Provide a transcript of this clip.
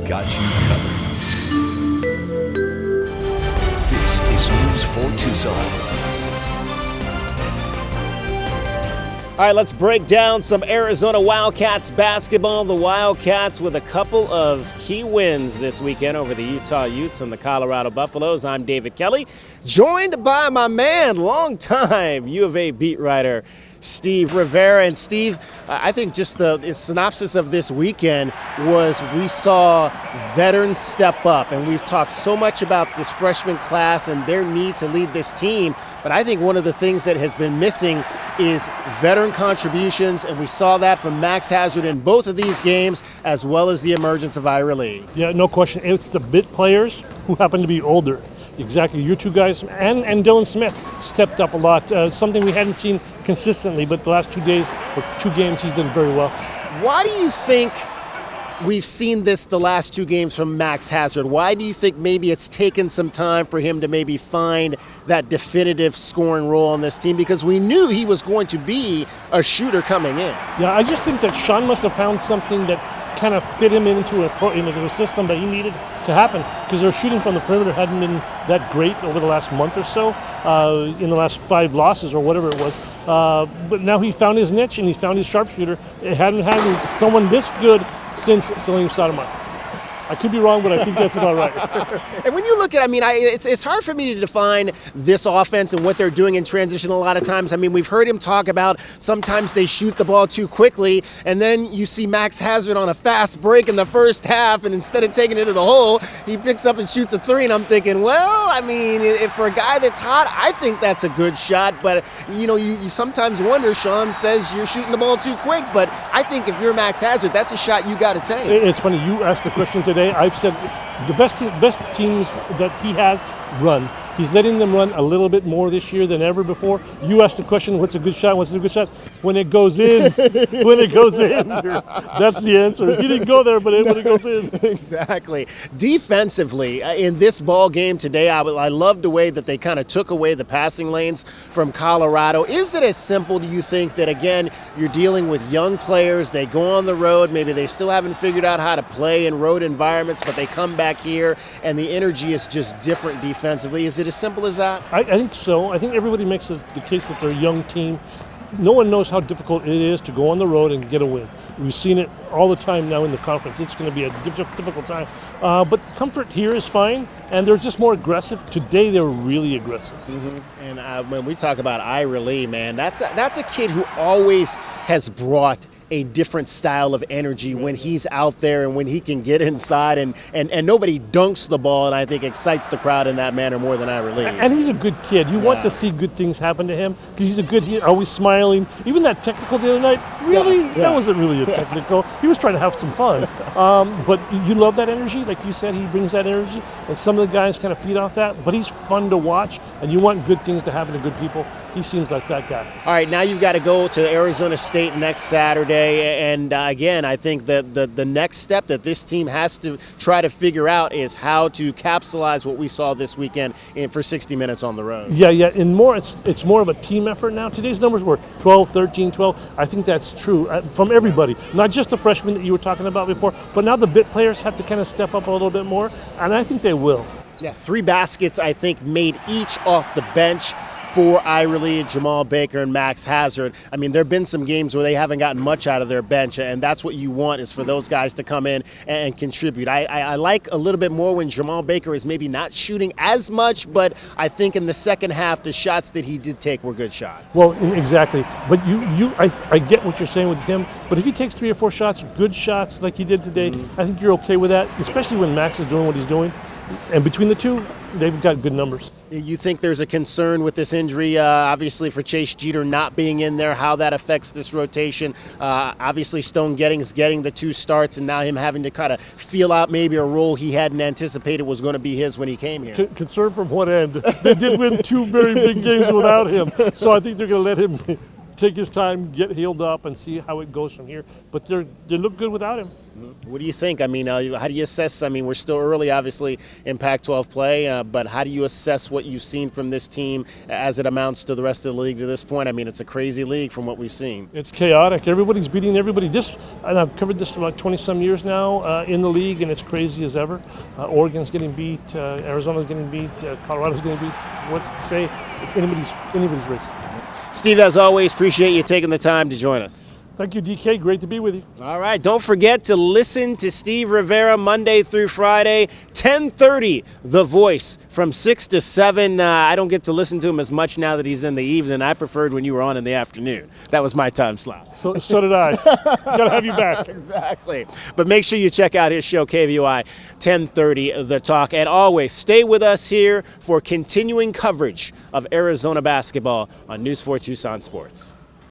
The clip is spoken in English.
got you covered. This is News 4 Tucson. All right, let's break down some Arizona Wildcats basketball. The Wildcats with a couple of key wins this weekend over the Utah Utes and the Colorado Buffaloes. I'm David Kelly, joined by my man, longtime U of A beat writer, Steve Rivera. And Steve, I think just the synopsis of this weekend was we saw veterans step up, and we've talked so much about this freshman class and their need to lead this team. But I think one of the things that has been missing is veteran contributions, and we saw that from Max Hazard in both of these games, as well as the emergence of Ira Lee. Yeah, no question. It's the bit players who happen to be older. Exactly. Your two guys and Dylan Smith stepped up a lot, something we hadn't seen consistently, but the last 2 days or 2 games he's done very well. Why do you think we've seen this the last 2 games from Max Hazard? Why do you think maybe it's taken some time for him to maybe find that definitive scoring role on this team? Because we knew he was going to be a shooter coming in. Yeah, I just think that Sean must have found something that kind of fit him into a system that he needed to happen, because their shooting from the perimeter hadn't been that great over the last month or so, in the last 5 losses or whatever it was. But now he found his niche and he found his sharpshooter. It hadn't had someone this good since Salim Sadamar. I could be wrong, but I think that's about right. And when you look at, it's hard for me to define this offense and what they're doing in transition a lot of times. I mean, we've heard him talk about sometimes they shoot the ball too quickly, and then you see Max Hazard on a fast break in the first half, and instead of taking it to the hole, he picks up and shoots a 3, and I'm thinking, well, I mean, if for a guy that's hot, I think that's a good shot, but, you sometimes wonder, Sean says you're shooting the ball too quick, but I think if you're Max Hazard, that's a shot you got to take. It's funny, you asked the question today. I've said the best teams that he has run. He's letting them run a little bit more this year than ever before. You asked the question, what's a good shot? What's a good shot? When it goes in. When it goes in. That's the answer. He didn't go there, but when it goes in. Exactly. Defensively, in this ball game today, I love the way that they kind of took away the passing lanes from Colorado. Is it as simple, do you think, that, again, you're dealing with young players, they go on the road, maybe they still haven't figured out how to play in road environments, but they come back here and the energy is just different defensively? Is it as simple as that? I think so. I think everybody makes the case that they're a young team. No one knows how difficult it is to go on the road and get a win. We've seen it all the time now in the conference. It's going to be a difficult time. But comfort here is fine, and they're just more aggressive. Today, they're really aggressive. Mm-hmm. And when we talk about Ira Lee, man, that's a kid who always has brought a different style of energy when he's out there and when he can get inside and nobody dunks the ball and I think excites the crowd in that manner more than Ira Lee. And he's a good kid. You want to see good things happen to him because he's always smiling. Even that technical the other night, really? Yeah. That wasn't really a technical. He was trying to have some fun. But you love that energy. Like you said, he brings that energy and some of the guys kind of feed off that. But he's fun to watch and you want good things to happen to good people. He seems like that guy. All right, now you've got to go to Arizona State next Saturday. And again, I think that the next step that this team has to try to figure out is how to capitalize what we saw this weekend for 60 minutes on the road. Yeah. And it's more of a team effort now. Today's numbers were 12, 13, 12. I think that's true from everybody, not just the freshmen that you were talking about before, but now the bit players have to kind of step up a little bit more, and I think they will. Yeah, 3 baskets, I think, made each off the bench for Ira Lee, Jamal Baker, and Max Hazard. I mean, there have been some games where they haven't gotten much out of their bench, and that's what you want is for those guys to come in and contribute. I like a little bit more when Jamal Baker is maybe not shooting as much, but I think in the second half, the shots that he did take were good shots. Well, exactly. But I get what you're saying with him, but if he takes 3 or 4 shots, good shots like he did today, I think you're okay with that, especially when Max is doing what he's doing. And between the two, they've got good numbers. You think there's a concern with this injury, obviously for Chase Jeter not being in there, how that affects this rotation? Obviously Stone Gettings getting the 2 starts and now him having to kind of feel out maybe a role he hadn't anticipated was going to be his when he came here. Concern from what end? They did win 2 very big games without him, so I think they're going to let him take his time, get healed up, and see how it goes from here. But they look good without him. What do you think? I mean, how do you assess? I mean, we're still early, obviously, in Pac-12 play, but how do you assess what you've seen from this team as it amounts to the rest of the league to this point? I mean, it's a crazy league from what we've seen. It's chaotic. Everybody's beating everybody. And I've covered this for like 20-some years now in the league, and it's crazy as ever. Oregon's getting beat. Arizona's getting beat. Colorado's getting beat. What's to say? It's anybody's race. Steve, as always, appreciate you taking the time to join us. Thank you, DK. Great to be with you. All right. Don't forget to listen to Steve Rivera Monday through Friday, 10:30, The Voice, from 6 to 7. I don't get to listen to him as much now that he's in the evening. I preferred when you were on in the afternoon. That was my time slot. So did I. Got to have you back. Exactly. But make sure you check out his show, KVOI 1030, The Talk. And always stay with us here for continuing coverage of Arizona basketball on News 4 Tucson Sports.